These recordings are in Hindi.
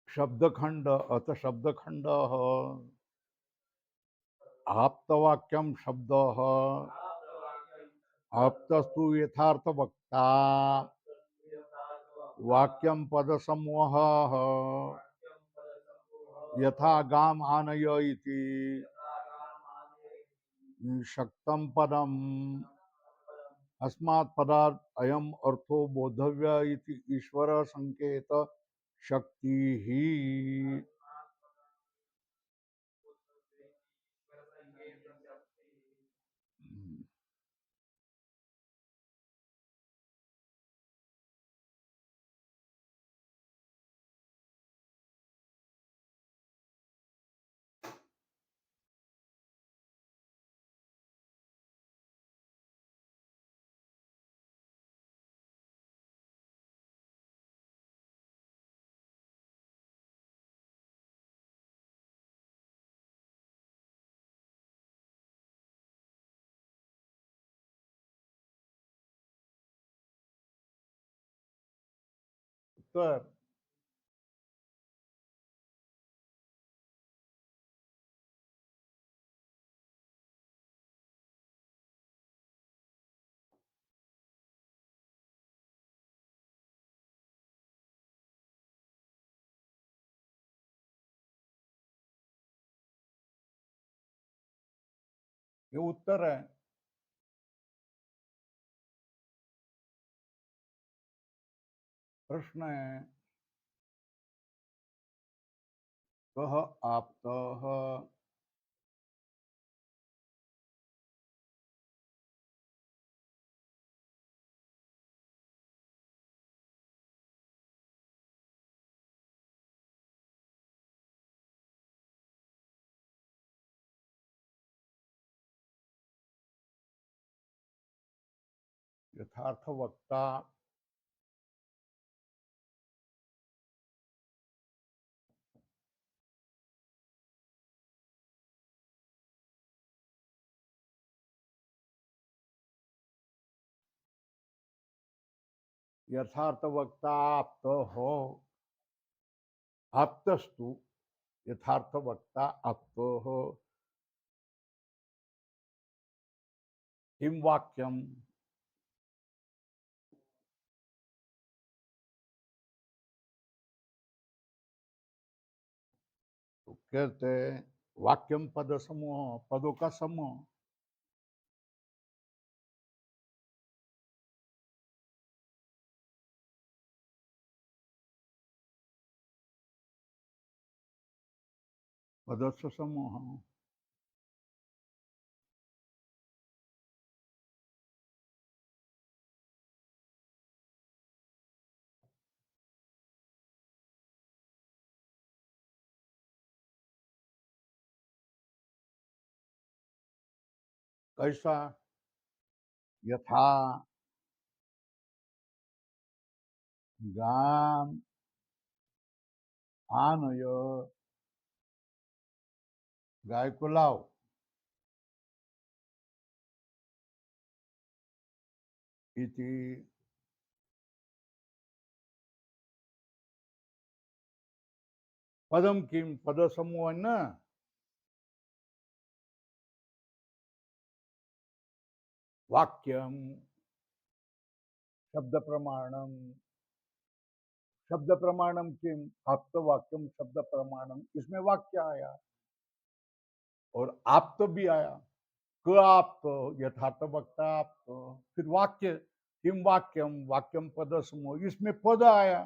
शब्दखंड अथ शब्दखंड आप्तवाक्यम शब्द आप्तस्तु यथार्थ वक्ता वाक्यम पद समूह यथा गाम आनय इति शक्तम पदम अस्मात् पदार्थ अयम अर्थो बोधव्य इति ईश्वर संकेत शक्ति ही। उत्तर ये उत्तर है। प्रश्न है कह आप्तः यथार्थ वक्ता यथार्थ वक्ता आप्त हो आप्तस्तु यथार्थ वक्ता आप्त हो किम वाक्यम। तो कहते वाक्यम पद समूह पदों का समूह पदस्थ समूह कैसा यथा गाम आनय गाय को लाओ इति पदम किम पद समूह न वाक्यम शब्द प्रमाणम शब्द प्रमाणम किम आप्त वाक्यम शब्द प्रमाणम इसमें वाक्य आया और आप्त भी आया क आप्त यथार्थ वक्ता आप्त फिर वाक्य किम वाक्यम वाक्यम पद समूह इसमें पद आया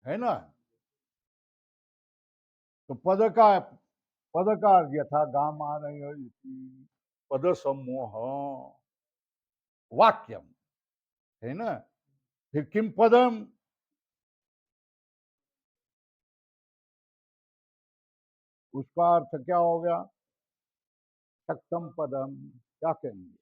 है ना। तो पद का यथा गाम आ रही है पद समूह वाक्यम है ना। फिर किम पदम उसका अर्थ क्या हो गया शक्तम पदम क्या कहेंगे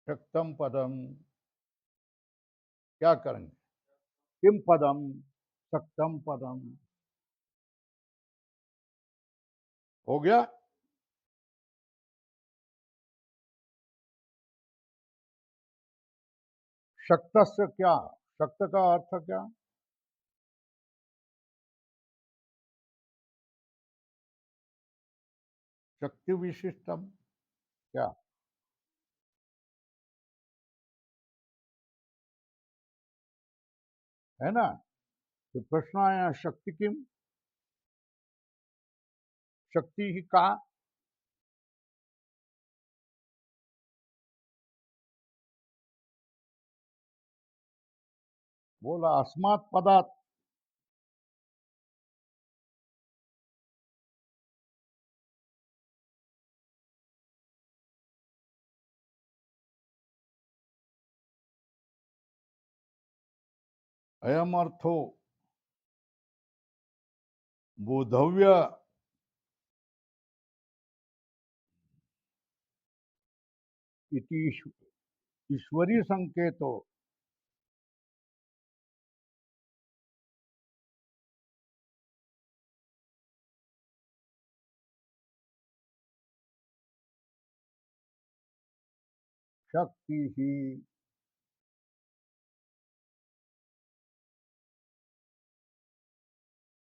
शक्तम पदम क्या करेंगे किम पदम शक्तम पदम हो गया। शक्तस्य क्या, शक्त का अर्थ क्या? शक्ति विशिष्टम क्या है ना? तो प्रश्न आया शक्ति किम, शक्ति ही का। बोला अस्मात् पदात्, अयम अर्थो बोधव्य इति ईश्वरी संकेतो। शक्ति ही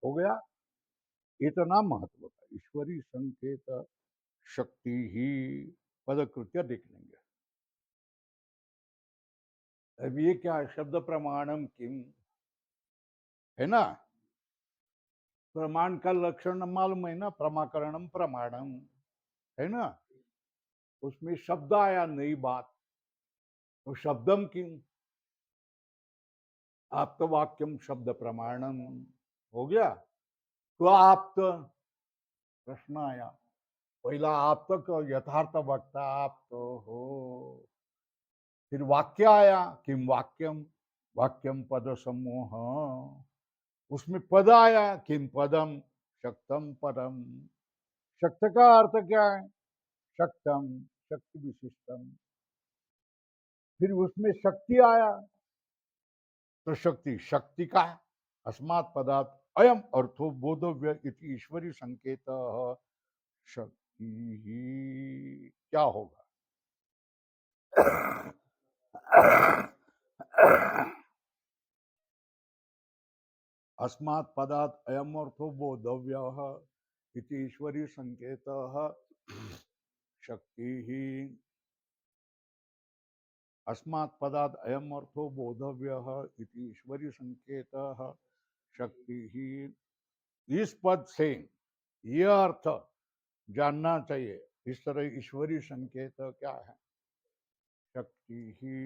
हो गया, इतना महत्व का ईश्वरी संकेत शक्ति ही पदकृत्य देख लेंगे। अब ये क्या है, शब्द प्रमाणम किम है ना? प्रमाण का लक्षण मालूम है ना, प्रमाकरणम प्रमाणम है ना? उसमें शब्द आया नई बात, तो शब्दम किम, आप्त वाक्यम शब्द प्रमाणम हो गया। तो आप्त प्रश्न आया, पहिला आप तो यथार्थ वक्ता आप तो हो, फिर वाक्य आया किम वाक्यम, वाक्यम पद समूह, उसमें पद आया किम पदम, शक्तम पदम। शक्त का अर्थ क्या है? शक्तम, शक्ति विशिष्टम। फिर उसमें शक्ति आया, तो शक्ति शक्ति का अस्मात् पदार्थ अयम अर्थो बोधव्य इति ईश्वरी संकेत शक्ति ही क्या होगा? अस्मात् पदात् अयम अर्थो बोधव्यः इति ईश्वरी संकेतः शक्ति ही। अस्मात् पदात् अयम अर्थो बोधव्यः इति ईश्वरी संकेतः शक्ति ही। इस पद से यह अर्थ जानना चाहिए। इस तरह ईश्वरी संकेत क्या है? शक्ति ही।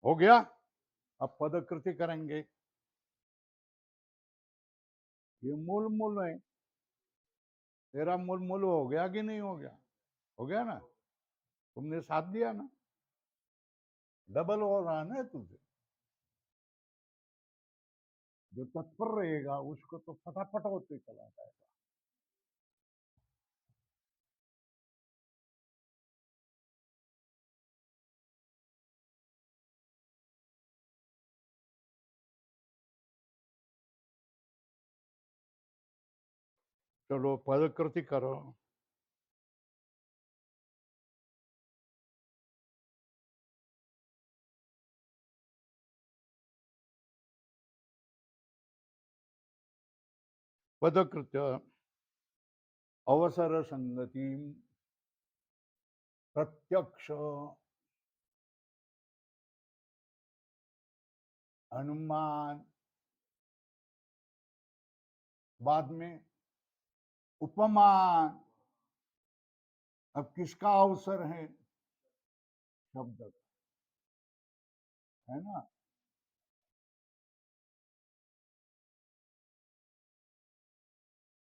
हो गया। अब पदकृति करेंगे। ये मूल मूल है, तेरा मूल मूल हो गया कि नहीं हो गया? हो गया ना, तुमने साथ दिया ना, डबल हो रहा है ना तुझे। जो तत्पर रहेगा उसको तो फटाफट होते चला जाएगा। चलो पदकृति करो। पदकृत्य अवसर संगति प्रत्यक्ष अनुमान, बाद में उपमान। अब किसका अवसर है? शब्द का, है ना?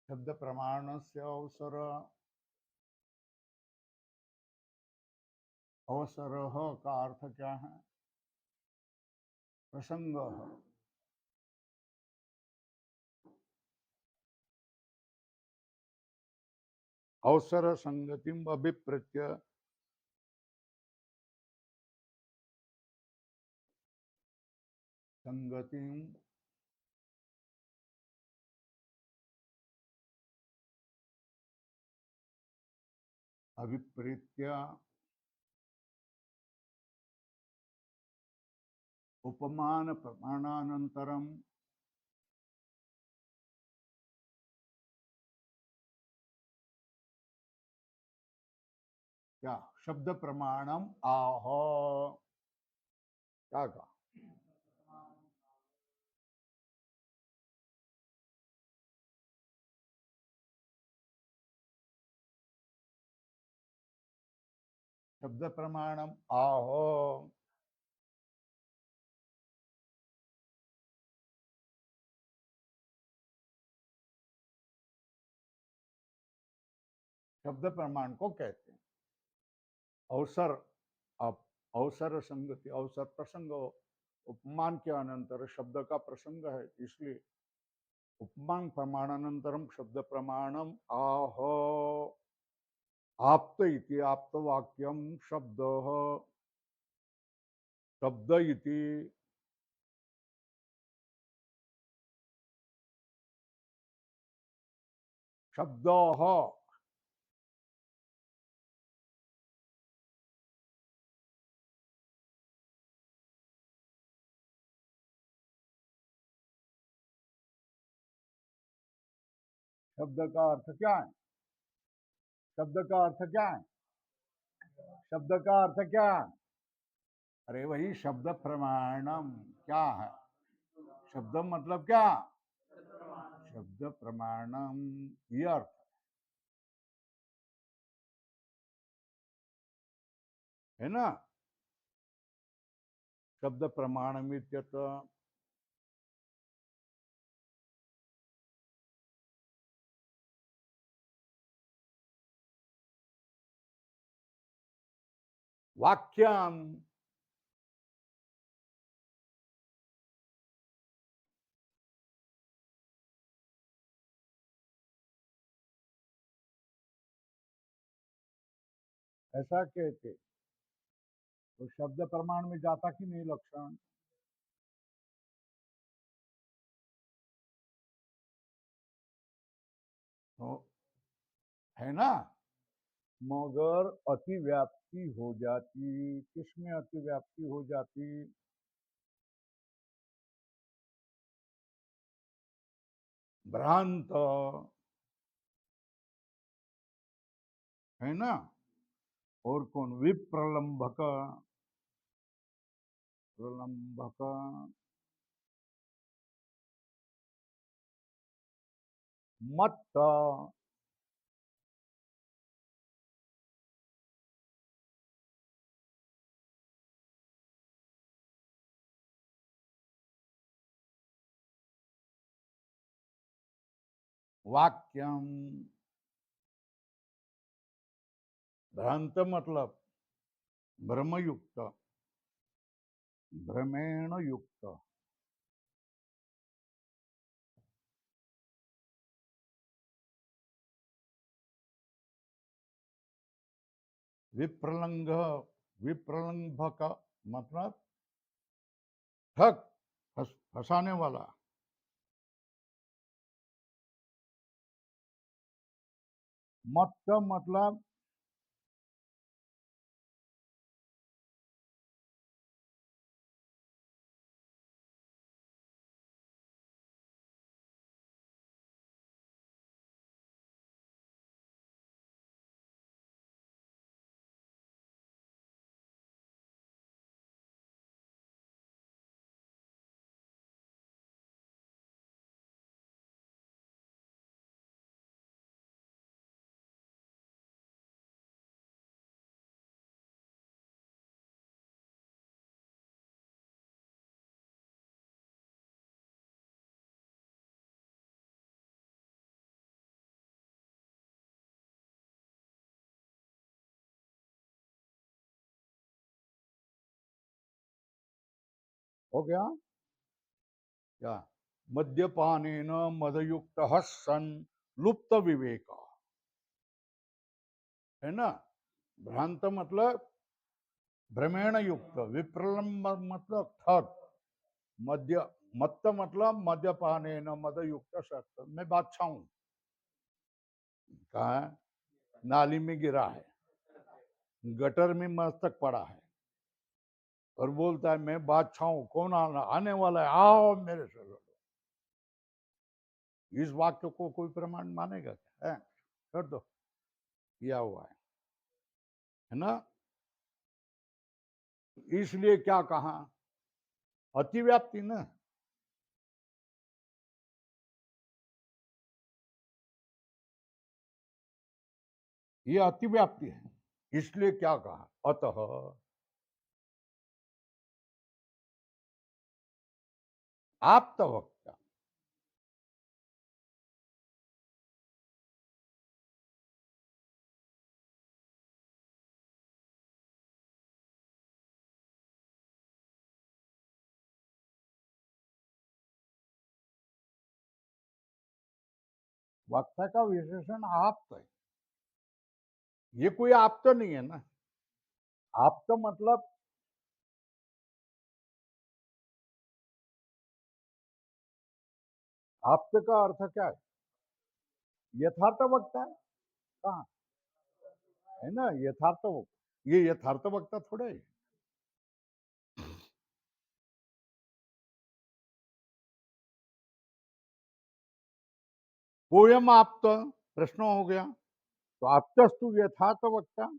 शब्द प्रमाण से अवसर, अवसर का अर्थ क्या है? प्रसंग। अवसर संगतिम अभिप्रत्य, संगतिम अभिप्रेत्य उपमान प्रमाणानंतरम क्या शब्द प्रमाणम आह, क्या कहा? शब्द प्रमाणम आहो, शब्द प्रमाण को कहते हैं। अवसर, अब अवसर संगति, अवसर प्रसंग, उपमान के अनंतर शब्द का प्रसंग है, इसलिए उपमान प्रमाणानंतरम शब्द प्रमाणम आह, आप्त इति आप्त वाक्यम शब्द, शब्द इति शब्द, शब्द का अर्थ क्या है? शब्द का अर्थ क्या है? शब्द का अर्थ क्या है? अरे वही शब्द प्रमाणम क्या है? शब्द मतलब क्या? शब्द प्रमाणम ये अर्थ है ना। शब्द प्रमाणम इत्यत्र वाक्यम, ऐसा कहते तो शब्द प्रमाण में जाता कि नहीं लक्षण? तो है ना, मगर अतिव्याप्ति हो जाती, किसमें अतिव्याप्ति हो जाती? भ्रांत, है ना। और कौन? विप्रलंबक, प्रलंबक, मत्त, वाक्यम। भ्रांत मतलब भ्रमयुक्त, भ्रमेण युक्त, विप्रलंग, विप्रलंबक मतलब ठग, फंसाने वाला। मत्त मतलब हो गया क्या? मद्यपानेन मदयुक्त सन लुप्त विवेक, है ना। भ्रांत मतलब भ्रमेण युक्त, विप्रलंब मतलब ठग, मद्य, मत्त मतलब मद्यपानेन मदयुक्त सत्य। मैं बादशाह हूं, कहा है? नाली में गिरा है, गटर में मस्तक पड़ा है और बोलता है मैं बादशाह हूं, कौन आने वाला है, आओ मेरे से लड़ो। इस वाक्य को कोई प्रमाण मानेगा क्या? कर दो, किया हुआ है ना। इसलिए क्या कहा, अतिव्याप्ति ना, ये अतिव्याप्ति है। इसलिए क्या कहा, अतः आप्तवक्ता। वक्ता का विशेषण आप्त है, ये कोई आप्त नहीं है ना। आप्त मतलब आप्त का अर्थ क्या है, यथार्थ वक्ता है। कहा है ना, यथार्थ वक्ता, ये यथार्थ वक्ता थोड़े है। पोयम आप्त, प्रश्न हो गया, तो आप्तस्तु यथार्थ वक्ता।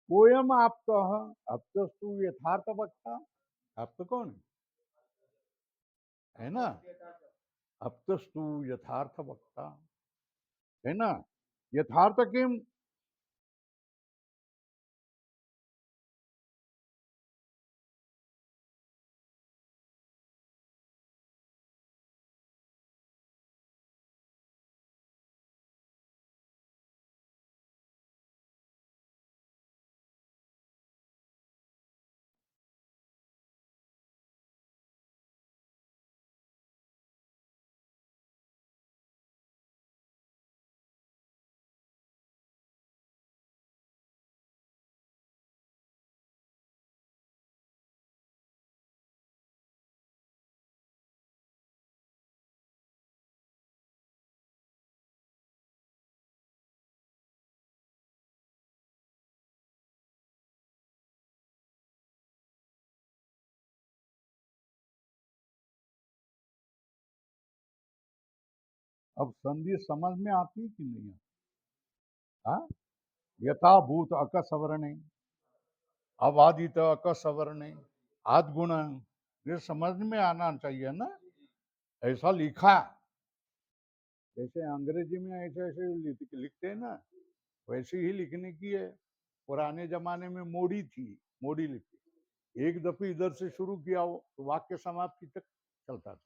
पोयम आप्त, आप्तस्तु यथार्थ वक्ता। आप्त कौन है ना, आप्तस्तु यथार्थ वक्ता, है ना। यथार्थ किम, अब संधि समझ में आती कि नहीं आती? हाँ, यथाभूत अकसवरणे, अबाधित अकसवरणे, आद्गुण, ये समझ में आना चाहिए ना। ऐसा लिखा, जैसे अंग्रेजी में ऐसे ऐसे लिखते हैं ना, वैसे ही लिखने की है। पुराने जमाने में मोड़ी थी, मोड़ी लिखी, एक दफे इधर से शुरू किया हो तो वाक्य समाप्ति तक चलता था।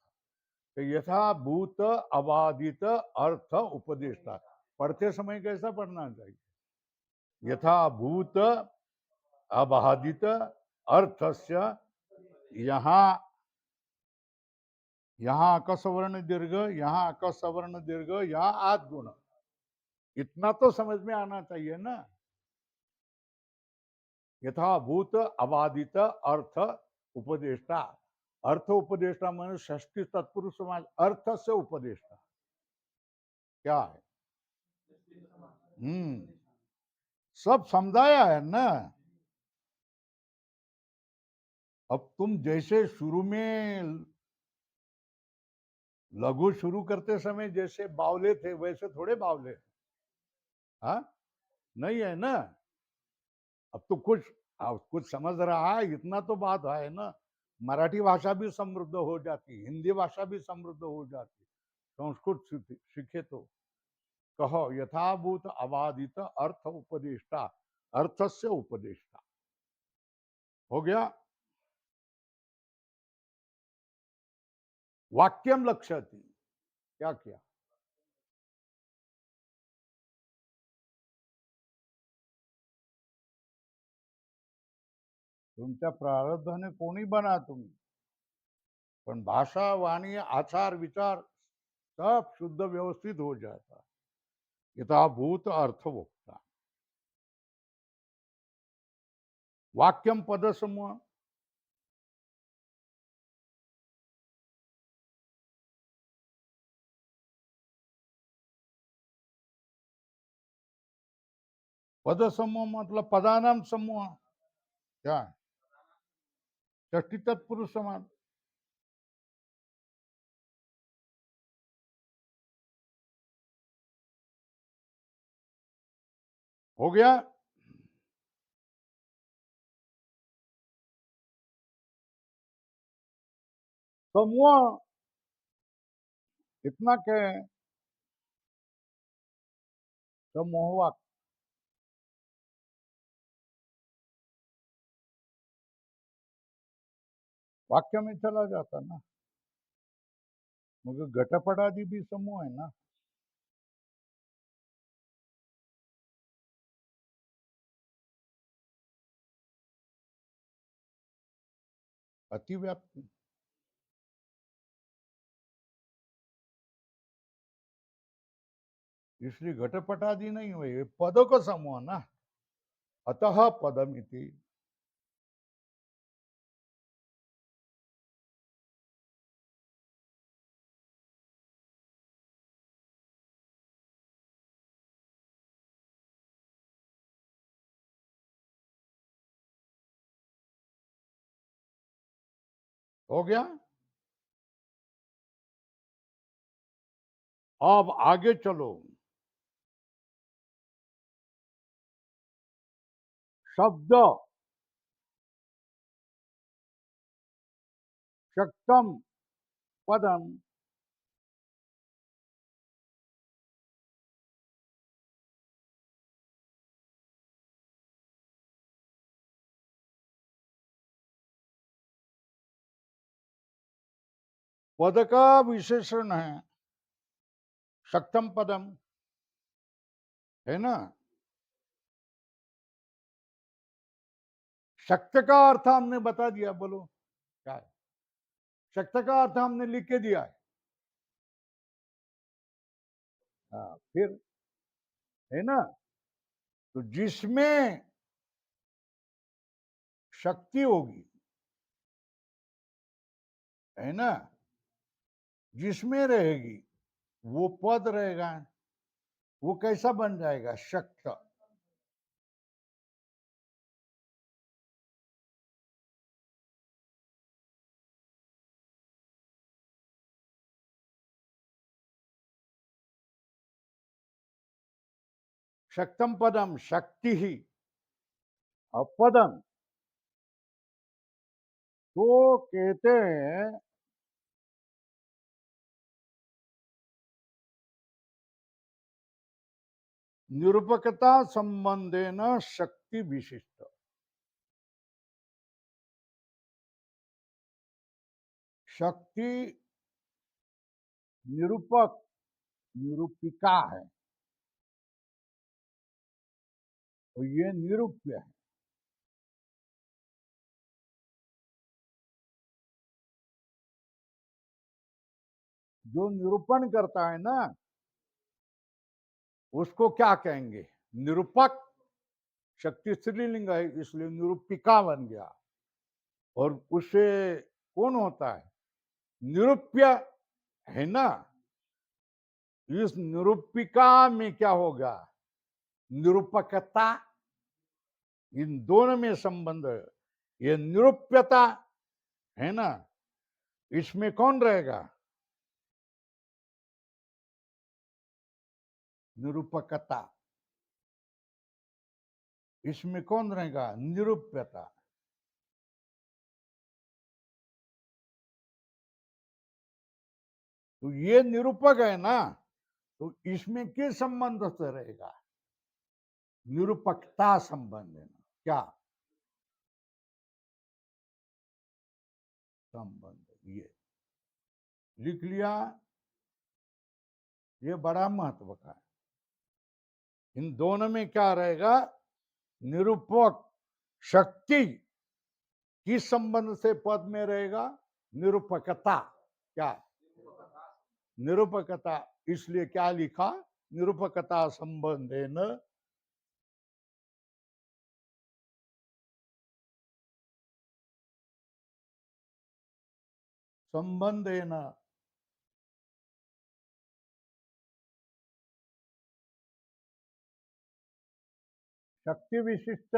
तो यथाभूत अबाधित अर्थ उपदेष्टा, पढ़ते समय कैसा पढ़ना चाहिए, यथाभूत अबाधित अर्थस्य, यहाँ यहाँ अकसवर्ण दीर्घ, यहाँ अकसवर्ण दीर्घ, यहाँ आद गुण, इतना तो समझ में आना चाहिए ना। यथाभूत अबाधित अर्थ उपदेष्टा, अर्थ उपदेष्टा माने षष्ठी तत्पुरुष समाज, अर्थ से उपदेष्टा क्या है। सब समझाया है ना। अब तुम जैसे शुरू में लघु शुरू करते समय जैसे बावले थे वैसे थोड़े बावले, हाँ नहीं है ना। अब तो कुछ समझ रहा है, इतना तो बात है ना। मराठी भाषा भी समृद्ध हो जाती, हिंदी भाषा भी समृद्ध हो जाती, संस्कृत सीखे तो। कहो यथाभूत अबाधित अर्थ उपदेष्टा, अर्थ से उपदेष्टा हो गया। वाक्यम लक्ष्यति, क्या किया? तुमच्या प्रारब्धाने कोणी बना तुम्ही, पण भाषा, वाणी, आचार, विचार सब शुद्ध व्यवस्थित हो जाता। यथाभूत अर्थवोक्ता। वाक्यम पद समूह, पद समूह मतलब पदानाम समूह। क्या? षष्ठी तत्पुरुष समास। हो गया। समूह इतना कहें, समूह वाक्य। वाक्य में चला जाता ना, मगर घटपट आदि भी समूह है ना। अतिव्याप्ति। इसलिए घटपट आदि नहीं हुए, पदों का समूह ना। अतः पदमिति। हो गया। अब आगे चलो। शब्द शक्तम पदम पद का विशेषण है, शक्तम पदम, है ना। शक्त का अर्थ हमने बता दिया, बोलो क्या है? शक्त का अर्थ हमने लिख के दिया है। हाँ, फिर है ना, तो जिसमें शक्ति होगी, है ना, जिसमें रहेगी वो पद रहेगा। वो कैसा बन जाएगा? शक्त। शक्तम पदम, शक्ति ही। और पदम तो कहते हैं निरूपकता संबंधेन शक्ति विशिष्ट। शक्ति निरूपक, निरूपिका है, और ये निरूप्य है। जो निरूपण करता है ना, उसको क्या कहेंगे? निरूपक। शक्ति स्त्रीलिंग है, इसलिए निरूपिका बन गया। और उससे कौन होता है? निरूप्य, है ना। इस निरूपिका में क्या होगा? निरूपकता। इन दोनों में संबंध है। ये निरूप्यता है ना, इसमें कौन रहेगा? निरूपकता। इसमें कौन रहेगा? निरूप्यता। तो ये निरूपक है ना, तो इसमें किस संबंध से रहेगा? निरूपकता संबंध है ना। क्या संबंध? ये लिख लिया। ये बड़ा महत्व का है। इन दोनों में क्या रहेगा? निरूपक शक्ति किस संबंध से पद में रहेगा? निरूपकता। क्या? निरूपकता। इसलिए क्या लिखा? निरूपकता संबंधेन संबंधेन शक्ति विशिष्ट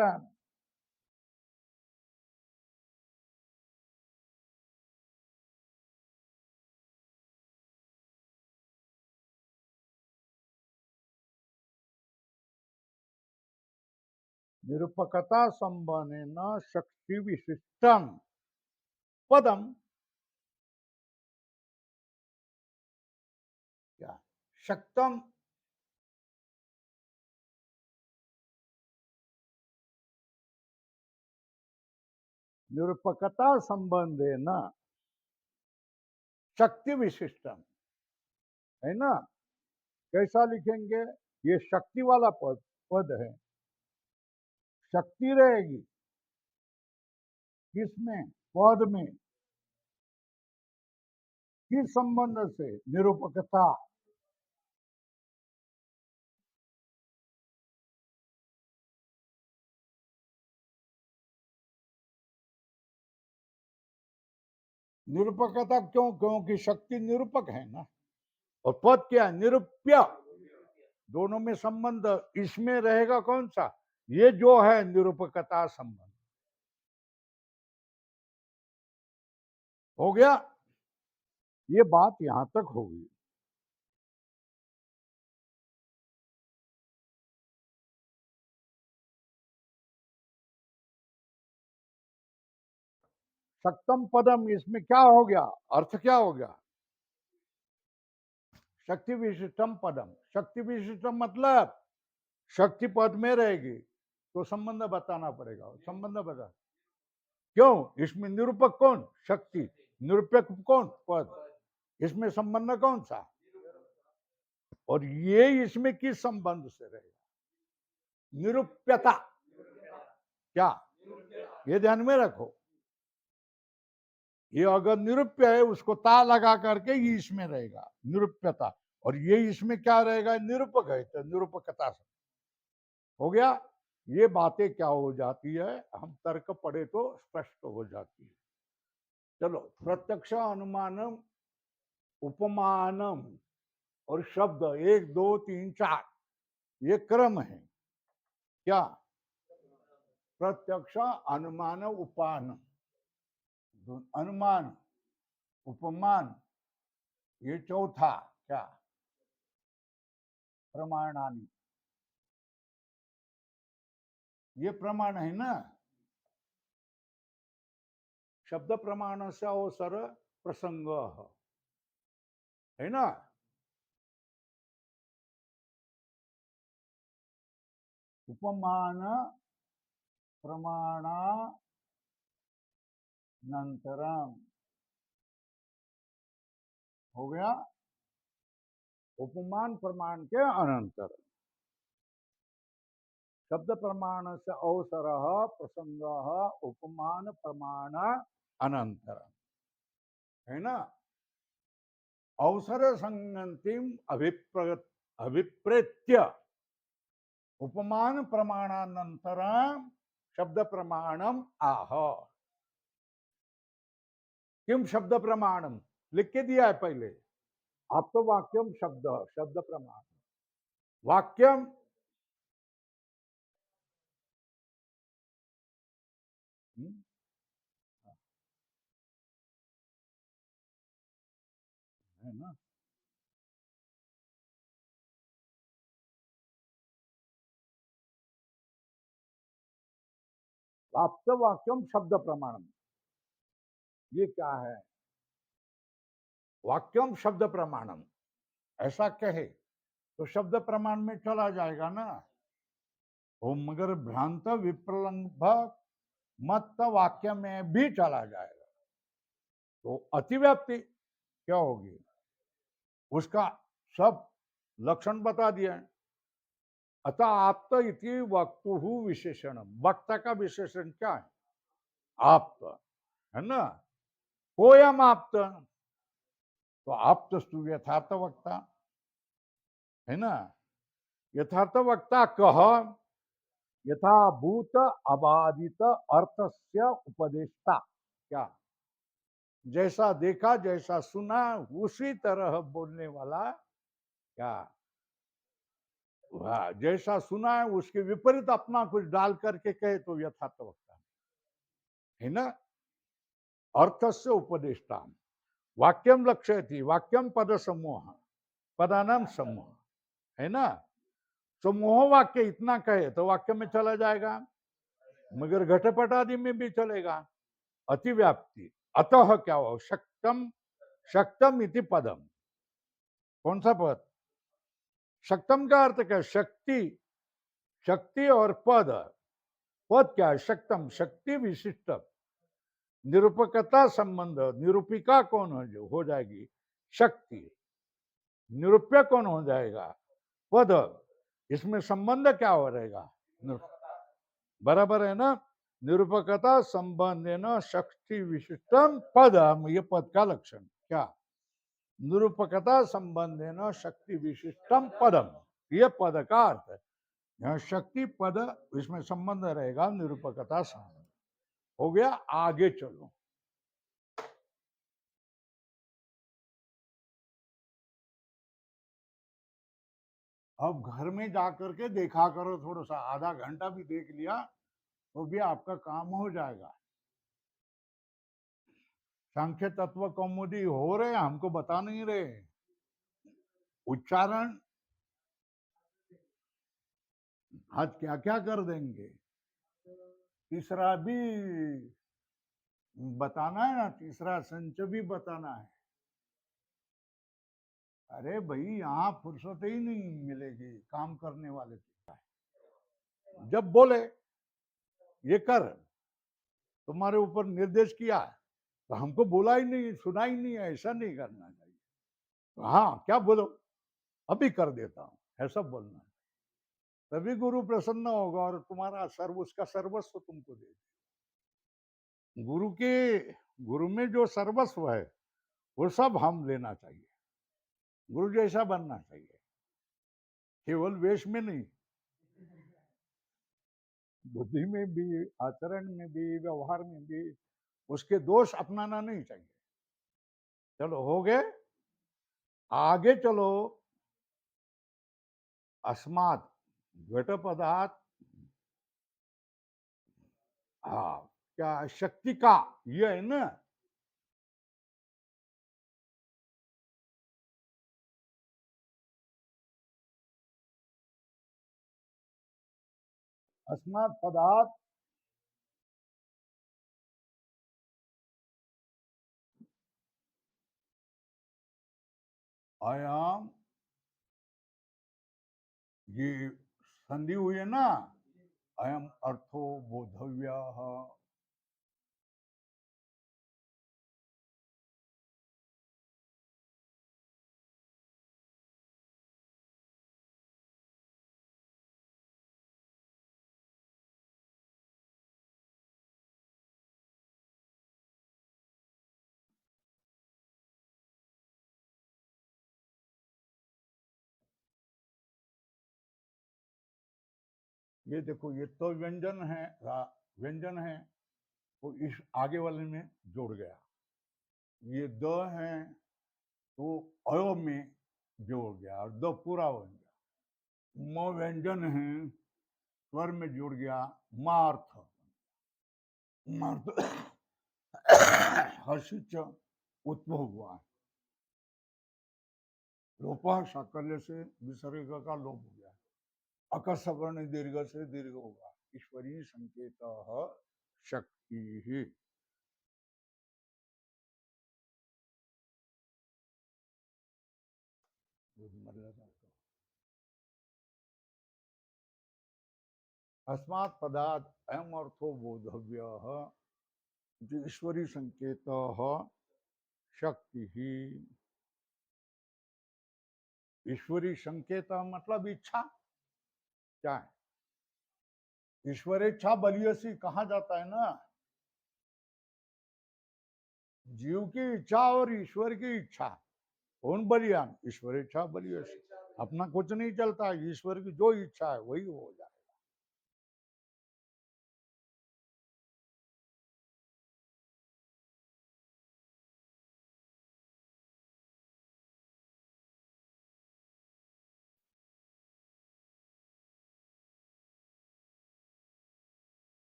निरूपकता संबंधेन शक्ति विशिष्टम पदम। क्या? शक्तम। निरूपकता संबंधेन शक्ति विशिष्टम, है ना? कैसा लिखेंगे? ये शक्ति वाला पद पद है। शक्ति रहेगी किसमें? पद में। किस संबंध से? निरूपकता। निरूपकता क्यों? क्योंकि शक्ति निरूपक है ना। और पद क्या? निरूप्य। दोनों में संबंध इसमें रहेगा कौन सा? ये जो है निरूपकता संबंध। हो गया? ये बात यहां तक होगी। शक्तम पदम, इसमें क्या हो गया? अर्थ क्या हो गया? शक्ति विशिष्टम पदम। शक्ति विशिष्टम मतलब शक्ति पद में रहेगी तो संबंध बताना पड़ेगा। संबंध बता। क्यों? इसमें निरूपक कौन? शक्ति। निरूपक कौन? पद। इसमें संबंध कौन सा? और ये इसमें किस संबंध से रहेगा? निरूप्यता। क्या? ये ध्यान में रखो। ये अगर निरूप्य है उसको ता लगा करके ये इसमें रहेगा निरूप्यता। और ये इसमें क्या रहेगा? निरूपक है तो निरूपकता से। हो गया? ये बातें क्या हो जाती है, हम तर्क पढ़े तो स्पष्ट हो जाती है। चलो, प्रत्यक्ष, अनुमानम, उपमानम और शब्द 1 2 3 4 ये क्रम है। क्या? प्रत्यक्ष, अनुमान, उपान, अनुमान, उपमान, ये चौथा। क्या? प्रमाणानि। ये प्रमाण है ना। शब्द प्रमाण से अवसर प्रसंग है ना। उपमान प्रमाणानंतरम। हो गया? उपमान प्रमाण के अनंतर शब्द प्रमाण से अवसर प्रसंग उपमान प्रमाण अनंतर, है ना। अवसर संगतिम अभिप्रेत्य उपमान प्रमाणानंतरम शब्द प्रमाणम आह। किम शब्द प्रमाणम लिख के दिया है पहले। आप तो वाक्यम शब्द शब्द प्रमाण वाक्यम है ना। वाप्त वाक्यम शब्द प्रमाणम, ये क्या है? वाक्यम शब्द प्रमाणम ऐसा कहे तो शब्द प्रमाण में चला जाएगा ना। वो मगर भ्रांत विप्रलंब मत वाक्य में भी चला जाएगा तो अतिव्याप्ति क्या होगी? उसका सब लक्षण बता दिया। अतः आप्त इति वक्तुः विशेषणम, वक्ता का विशेषण क्या है? आप्त, है ना। कोयम आप्त, तो आप्त स्तु यथार्थ वक्ता, है ना। यथार्थ वक्ता कह, यथाभूत अबाधित अर्थस्य उपदेष्टा। क्या? जैसा देखा जैसा सुना उसी तरह बोलने वाला। क्या? वाह, जैसा सुना है उसके विपरीत अपना कुछ डाल करके कहे तो यथार्थ वक्ता, है ना। अर्थस्य उपदेष्टा, वाक्यम लक्ष्यति, वाक्यम पद समूह, पदानाम समूह, है ना। समूह वाक्य इतना कहे तो वाक्य में चला जाएगा, मगर घटपट आदि में भी चलेगा। अतिव्याप्ति, अतः क्या हो, शक्तम, शक्तम इति पदम, कौन सा पद? शक्तम का अर्थ क्या? शक्ति, शक्ति और पद। पद क्या है? शक्तम, शक्ति विशिष्ट। निरूपकता संबंध, निरूपिका कौन हो जाएगी? शक्ति। निरूप्य कौन हो जाएगा? पद। इसमें संबंध क्या हो रहेगा? बराबर है ना। निरूपकता संबंध है ना, शक्ति विशिष्टम पदम, ये पद का लक्षण। क्या? निरूपकता संबंध है ना, शक्ति विशिष्टम पदम, ये पद का अर्थ है। यहाँ शक्ति पद, इसमें संबंध रहेगा निरूपकता संबंध। हो गया। आगे चलो। अब घर में जाकर के देखा करो, थोड़ा सा आधा घंटा भी देख लिया तो भी आपका काम हो जाएगा। सांख्य तत्व कौमुदी हो रहे, हमको बता नहीं रहे। उच्चारण आज क्या क्या कर देंगे। तीसरा भी बताना है ना, तीसरा संच भी बताना है। अरे भाई, यहाँ फुर्सत ही नहीं मिलेगी काम करने वाले की। जब बोले ये कर, तुम्हारे ऊपर निर्देश किया तो हमको बोला ही नहीं, सुना ही नहीं, ऐसा नहीं करना चाहिए। हाँ, क्या बोलो, अभी कर देता हूं, ऐसा बोलना है। तभी गुरु प्रसन्न होगा और तुम्हारा सर्व, उसका सर्वस्व तुमको दे। गुरु के, गुरु में जो सर्वस्व है वो सब हम लेना चाहिए। गुरु जैसा बनना चाहिए, केवल वेश में नहीं, बुद्धि में भी, आचरण में भी, व्यवहार में भी उसके दोष अपनाना नहीं चाहिए। चलो हो गए। आगे चलो। अस्मात् घट पदार्थ, हाँ, क्या शक्ति का, ये है ना। अस्मात् पदार्थ आयाम, ये संधि हुई है ना, अयम अर्थो बोधव्य। ये देखो, ये तो व्यंजन है, व्यंजन है, तो इस आगे वाले में जोड़ गया। ये द है तो अयो में जोड़ गया और द पूरा बन गया। म व्यंजन है, स्वर में जुड़ गया, मार्थ, मार्थ हर्षित उत्पन्न हुआ। लोप साकल्य से विसर्ग का लोप हो गया। अकसवर्ण दीर्घ से दीर्घ होगा। ईश्वरीय संकेत शक्ति ही। अस्मात् पदार्थ अयम अर्थो बोधव्य, ईश्वरी संकेत शक्ति ही। ईश्वरी संकेत मतलब इच्छा क्या है? ईश्वरेच्छा बलियसी कहा जाता है ना, जीव की इच्छा और ईश्वर की इच्छा कौन बलियान? ईश्वरेच्छा बलियसी। अपना कुछ नहीं चलता, ईश्वर की जो इच्छा है वही हो जाए।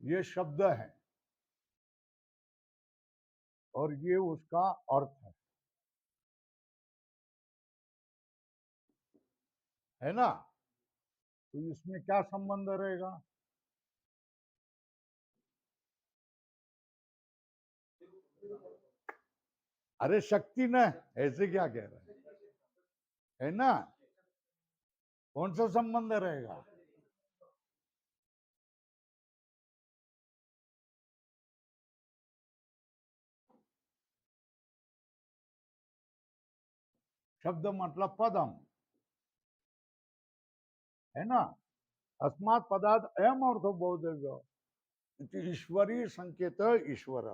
ये शब्द है और ये उसका अर्थ है ना? तो इसमें क्या संबंध रहेगा? अरे शक्ति न, ऐसे क्या कह रहे हैं? है ना? कौन सा संबंध रहेगा? शब्द मतलब पदम, है ना? अस्मात् पदार्थ अयम अर्थो बोधव्य, ईश्वरी संकेत ईश्वर,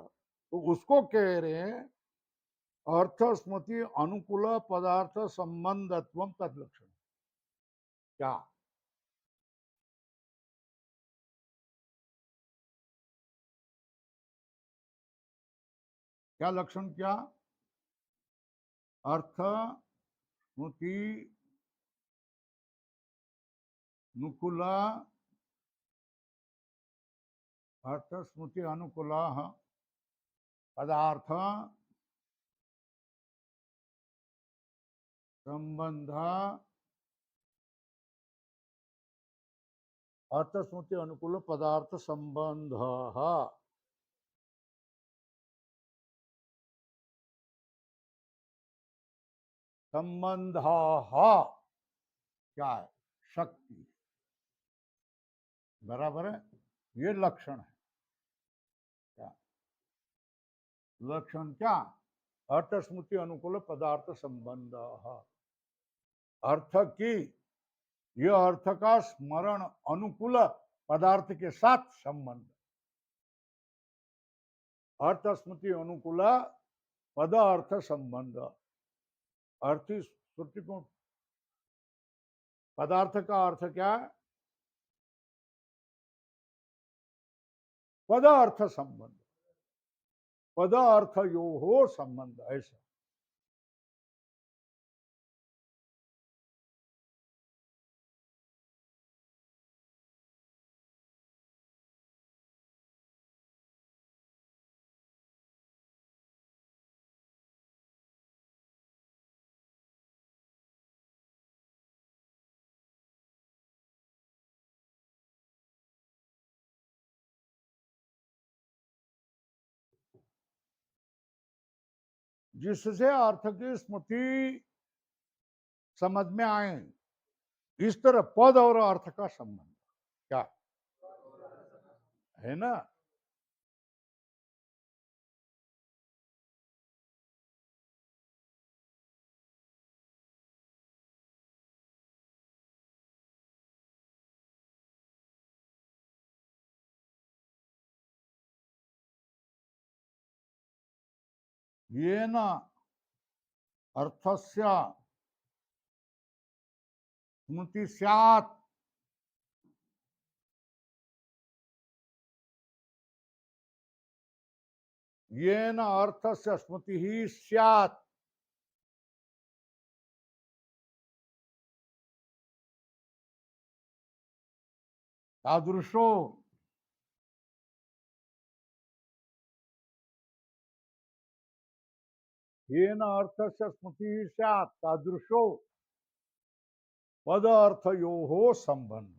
तो उसको कह रहे हैं अर्थ स्मृति अनुकूल पदार्थ संबंधत्व तदलक्षण। क्या? क्या लक्षण? क्या अर्थ स्मृति अनुकूल, अर्थ स्मृति अनुकूल पदार्थ संबंध, अर्थ स्मृति अनुकूल पदार्थ संबंध, संबंध क्या है? शक्ति, बराबर है। ये लक्षण है। क्या लक्षण? क्या अर्थ स्मृति अनुकूल पदार्थ संबंध, अर्थ की, ये अर्थ का स्मरण अनुकूल पदार्थ के साथ संबंध, अर्थ स्मृति अनुकूल पद अर्थ संबंध, अर्थ श्रुति को, पदार्थ का अर्थ क्या है? पद अर्थ संबंध, पद अर्थ यो हो संबंध, ऐसा। जिससे अर्थ की स्मृति समझ में आए, इस तरह पद और अर्थ का संबंध, क्या है ना? ये न अर्थस्य स्मृति स्यात्, ये न अर्थस्य स्मृति ही स्यात्, तादृशो, ये न अर्थस्य स्मृति ही स्यात् तादृशो पद अर्थ यो हो संबंध।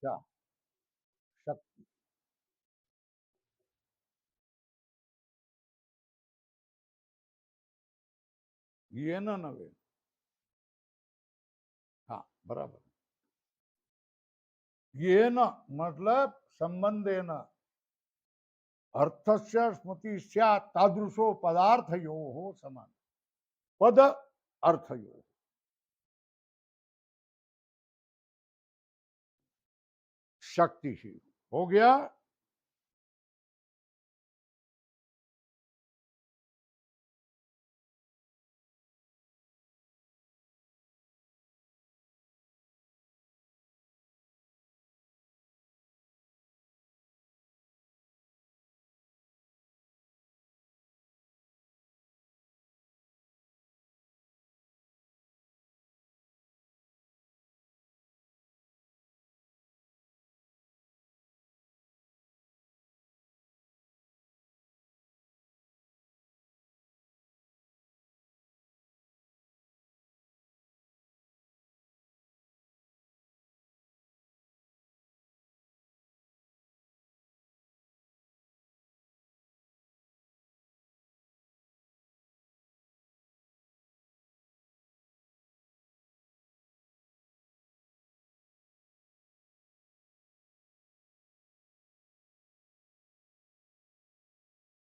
क्या शक्ति? ये ना नवे, हाँ बराबर, ये न मतलब संबंधेन अर्थस्य स्मृति स्यात् तादृशो पदार्थयोः समान, पद अर्थयोः, शक्ति ही हो गया।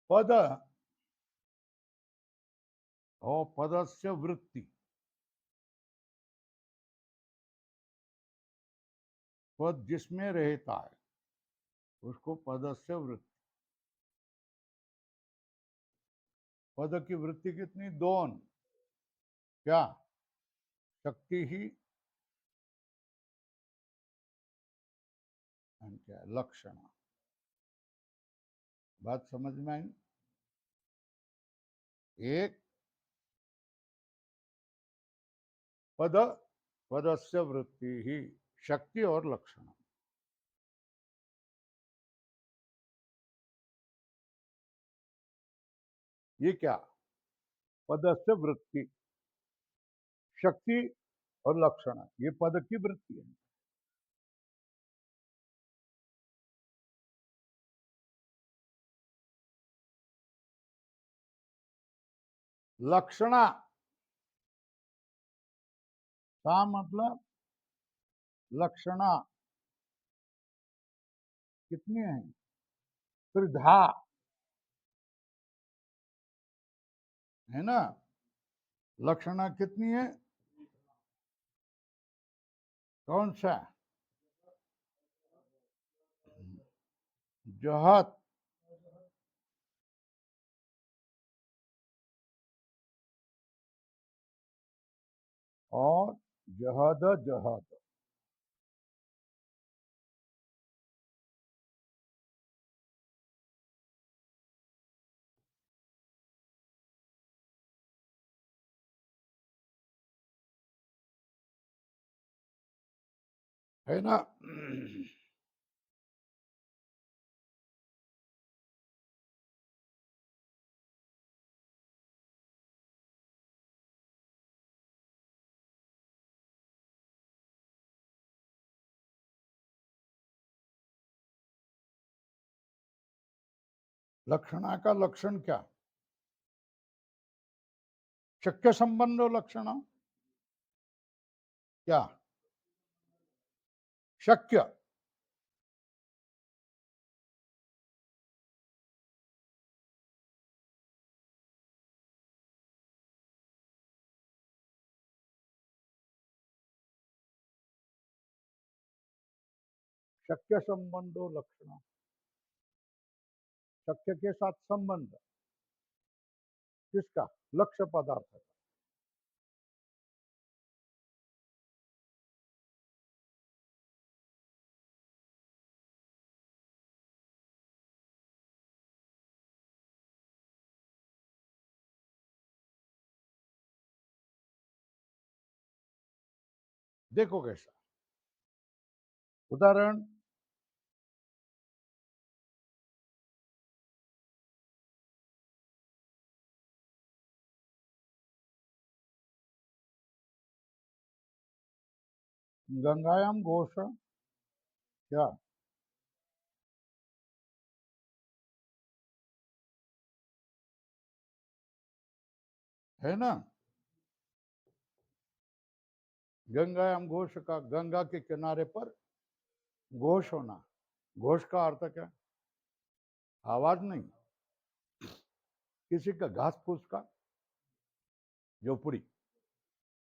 पद और पदस्य वृत्ति, पद जिसमें रहता है उसको पदस्य वृत्ति। पद की वृत्ति कितनी? दोन। क्या? शक्ति ही और क्या? लक्षण। बात समझ में आई? एक पद, पदस्य वृत्ति ही, शक्ति और लक्षण। ये क्या? पदस्य वृत्ति, शक्ति और लक्षण, ये पद की वृत्ति है। लक्षणा का मतलब लक्षणा कितनी है? त्रिधा है ना। लक्षणा कितनी है? कौन सा? जहत और जहद जहद, है ना। लक्षणा का लक्षण क्या? शक्य संबंधो लक्षण। क्या? शक्य, शक्य संबंधो लक्षण, शक्य के साथ संबंध किसका? लक्ष्य पदार्थ का। देखो कैसा उदाहरण, गंगायाम घोष, क्या? है ना। गंगायाम घोष का, गंगा के किनारे पर घोष होना। घोष का अर्थ क्या? आवाज नहीं, किसी का घास फूस का झोपड़ी,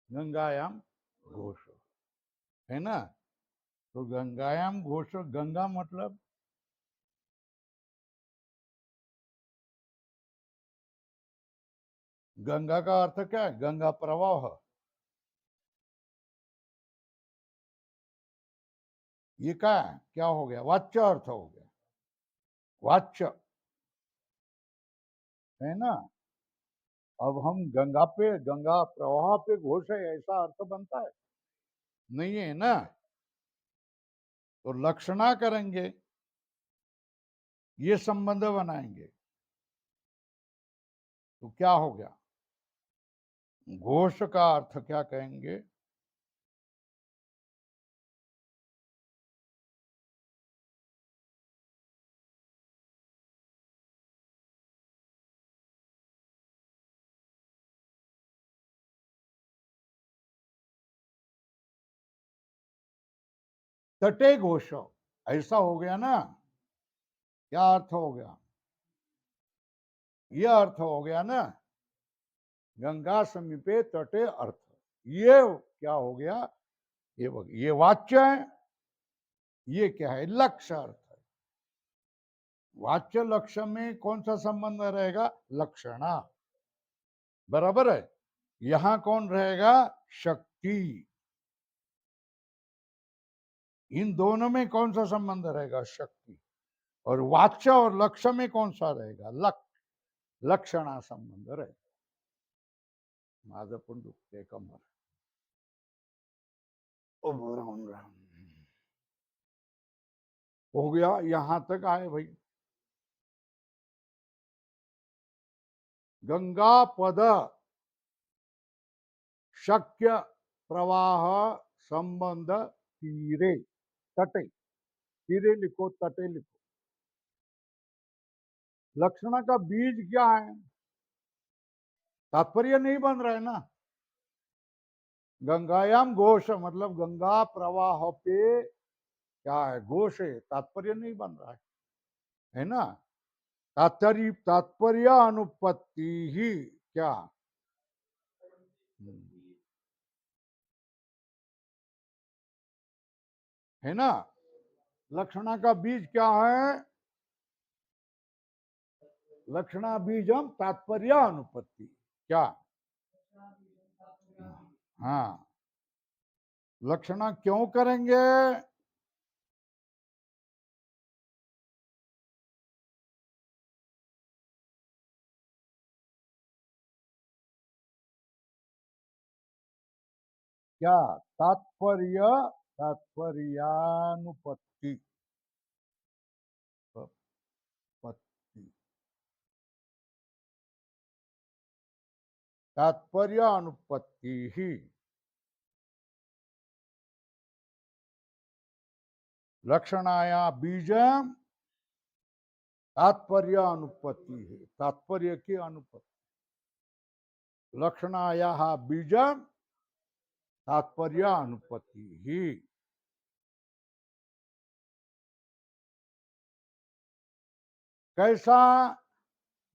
गंगायाम घोष, है ना। तो गंगायाम घोष, गंगा मतलब गंगा का अर्थ क्या है? गंगा प्रवाह। ये क्या है? क्या हो गया? वाच्य अर्थ हो गया, वाच्य, है ना। अब हम गंगा पे, गंगा प्रवाह पे घोष है, ऐसा अर्थ बनता है? नहीं है ना। तो लक्षणा करेंगे, ये संबंध बनाएंगे, तो क्या हो गया? घोष का अर्थ क्या कहेंगे? तटे घोष, ऐसा हो गया ना। क्या अर्थ हो गया? ये अर्थ हो गया ना, गंगा समीपे तटे अर्थ। ये क्या हो गया? ये वाच्य है, ये क्या है? लक्ष्य अर्थ है। वाच्य लक्ष्य में कौन सा संबंध रहेगा? लक्षणा, बराबर है। यहां कौन रहेगा? शक्ति। इन दोनों में कौन सा संबंध रहेगा? शक्ति। और वाच्य और लक्ष्य में कौन सा रहेगा? लक्षणा संबंध रहेगा। माझं पण दुखते कमर, उभं राहून राहून। हो गया, यहां तक आए भाई। गंगा पद शक्य प्रवाह संबंध तीरे, तटे, तीरे लिखो, तटे लिखो। लक्षणा का बीज क्या है? तात्पर्य नहीं बन रहा है ना। गंगायाम घोष मतलब गंगा प्रवाह पे क्या है? घोष है, तात्पर्य नहीं बन रहा है ना। तात्पर्य अनुपत्ति ही क्या? है ना। लक्षणा का बीज क्या है? लक्षणा बीजम तात्पर्य अनुपत्ति, क्या? हाँ, लक्षणा क्यों करेंगे? क्या? तात्पर्य, तात्पर्यानुपत्ति, पत्ति, तात्पर्य अनुपत्ति ही लक्षणाया बीजम तात्पर्य अनुपत्ति है, तात्पर्य की अनुपत्ति। लक्षणाया बीजम तात्पर्य अनुपत्ति ही। कैसा?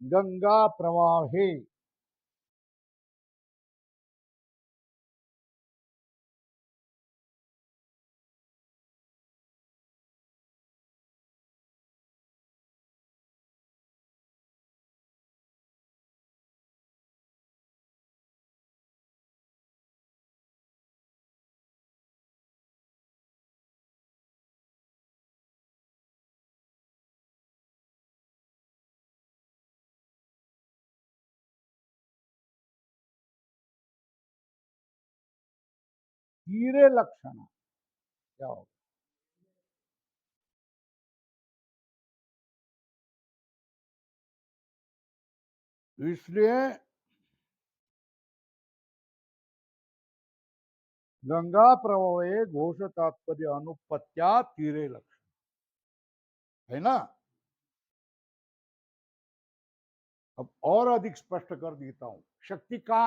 गंगा प्रवाहे, तीरे लक्षण क्या होगा? इसलिए गंगा प्रवाहे घोष तात्पर्य अनुपत्या तीरे लक्षण, है ना। अब और अधिक स्पष्ट कर देता हूं। शक्ति का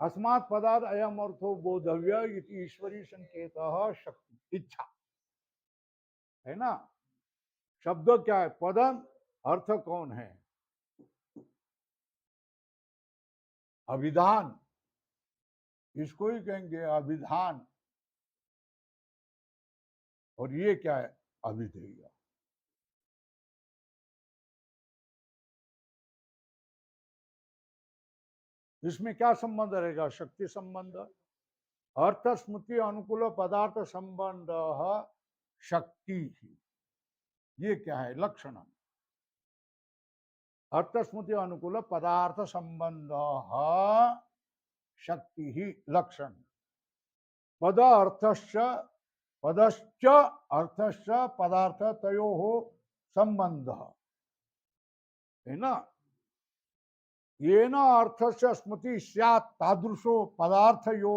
अस्मात् पदार्थ अयम अर्थो बोधव्य इति ईश्वरी संकेत शक्ति इच्छा है ना। शब्द क्या है? पदम। अर्थ कौन है? अभिधान, इसको ही कहेंगे अभिधान। और ये क्या है? अभिधेय। इसमें क्या संबंध रहेगा? शक्ति संबंध। अर्थ स्मृति अनुकूल पदार्थ संबंध शक्ति। ये क्या है? लक्षण। अर्थ स्मृति अनुकूल पदार्थ संबंध शक्ति ही लक्षण। पद अर्थश्च पदश्च अर्थश्च पदार्थ तयो संबंध है ना। येन अर्थस्य स्मृति स्यात् तादृशो पदार्थयो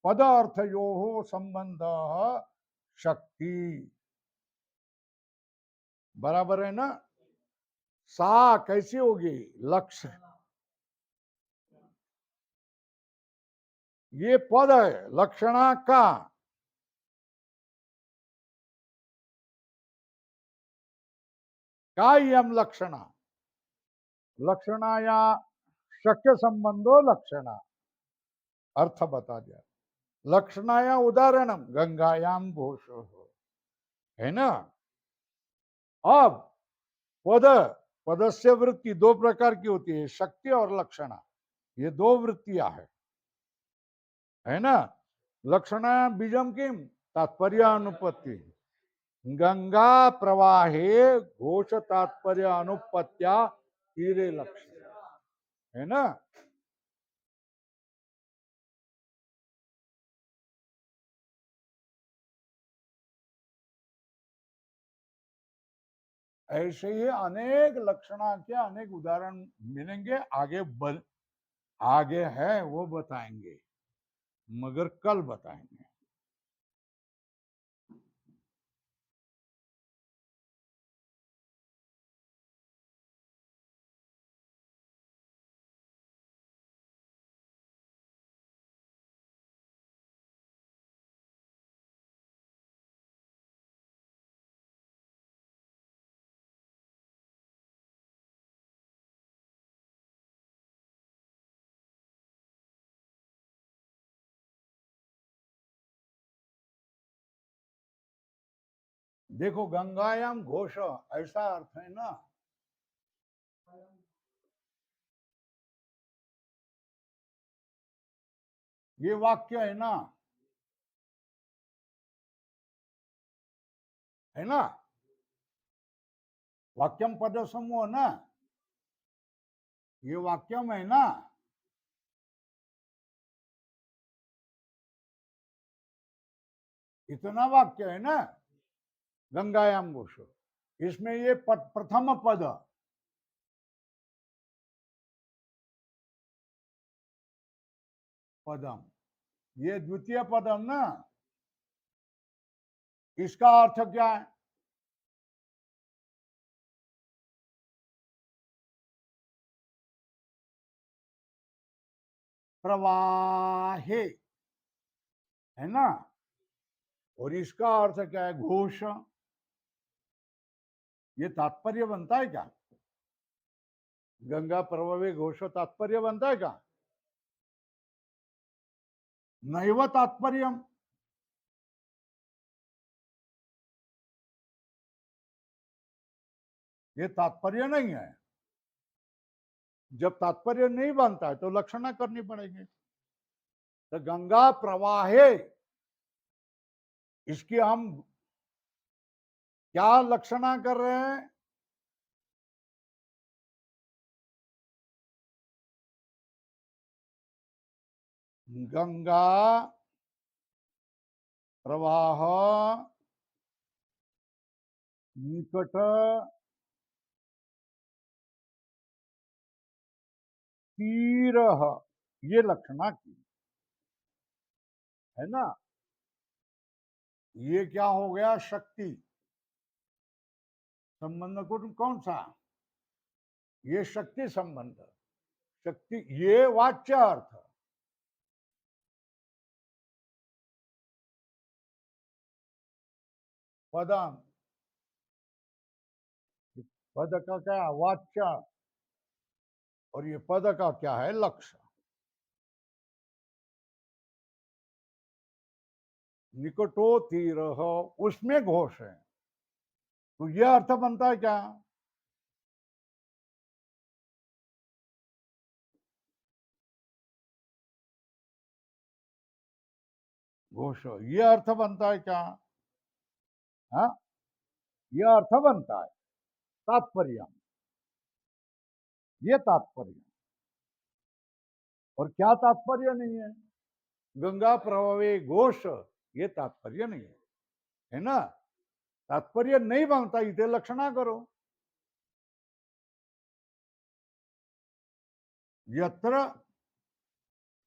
पद अर्थयो संबंध शक्ति। बराबर है ना। सा कैसी होगी? लक्ष्य। ये पद है लक्षणा का। कायम लक्षणा। लक्षणाया शक्य संबंधो लक्षणा। अर्थ बता दिया। लक्षणाया उदाहरणम गंगायाम घोष है ना। अब पद, पदस्य वृत्ति दो प्रकार की होती है, शक्ति और लक्षणा। ये दो वृत्तियां है ना। लक्षणा बीजम किम? तात्पर्य अनुपत्ति। गंगा प्रवाहे घोष तात्पर्य अनुपत्या तीरे लक्षण है ना। ऐसे ही अनेक लक्षणा के अनेक उदाहरण मिलेंगे। आगे है वो बताएंगे, मगर कल बताएंगे। देखो गंगायाम घोष ऐसा अर्थ है ना। ये वाक्य है ना। वाक्यम पद समूह ना। ये वाक्यम है ना। इतना वाक्य है ना गंगायाम घोष। इसमें ये प्रथम पद पदम, ये द्वितीय पदम ना। इसका अर्थ क्या है? प्रवाहे है ना। और इसका अर्थ क्या है? घोष। ये तात्पर्य बनता है क्या? गंगा प्रवाहे घोष तात्पर्य बनता है क्या? नैव तात्पर्यम। ये तात्पर्य नहीं है। जब तात्पर्य नहीं बनता है तो लक्षणा करनी पड़ेगी। तो गंगा प्रवाहे, इसकी हम क्या लक्षणा कर रहे हैं? गंगा प्रवाह निकट तीर, ये लक्षणा की है ना। ये क्या हो गया? शक्ति संबंध को कौन सा? ये शक्ति संबंध। शक्ति ये वाच्य अर्थ पदम, पद का क्या वाच्य, और ये पद का क्या है लक्ष्य। निकटोतीर उसमें घोष है, तो यह अर्थ बनता है क्या? घोष, यह अर्थ बनता है क्या? हाँ, यह अर्थ बनता है तात्पर्य, ये तात्पर्य। और क्या तात्पर्य नहीं है? गंगा प्रवाहे घोष, ये तात्पर्य नहीं है ना? तात्पर्य नहीं बनता, इथे लक्षणा करो। यत्र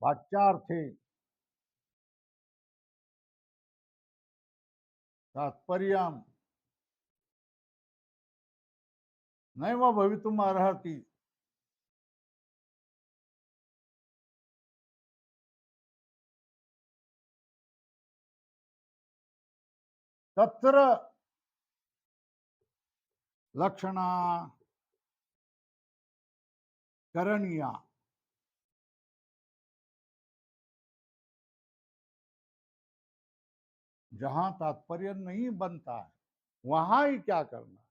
वाच्यार्थे तात्पर्य नैव भवितुम अर्हति, तत्र लक्षणा करणीया। जहां तात्पर्य नहीं बनता है वहां ही क्या करना?